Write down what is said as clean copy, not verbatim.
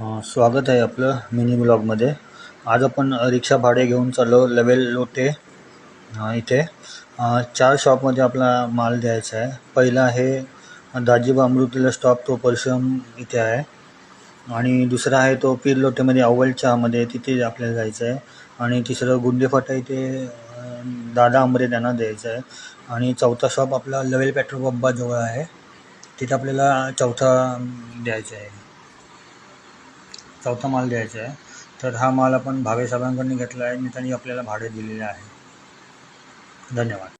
स्वागत आहे आपलं मिनी ब्लॉगमध्ये. आज आपण रिक्षा भाडे घेऊन चाललो लेवेल लोटे इथे. 4 शॉपमध्ये आपला माल द्यायचा आहे. पहिला आहे दाजीबा अमृतला स्टॉप, तो परशुराम इथे आहे. आणि दुसरा आहे तो पीर लोटेमध्ये अव्वल चहामध्ये, तिथे आपल्याला जायचं आहे. आणि तिसरं गुंडेफाटा इथे दादा आंबरे त्यांना द्यायचं आहे. आणि चौथा शॉप आपला लेवेल पेट्रोल पंपाजवळ आहे, तिथे आपल्याला चौथा माल द्यायचा आहे. तर हा माल आपण भावे साहेबांकडून घेतला आहे आणि त्यांनी आपल्याला भाडे दिलेले आहे. धन्यवाद.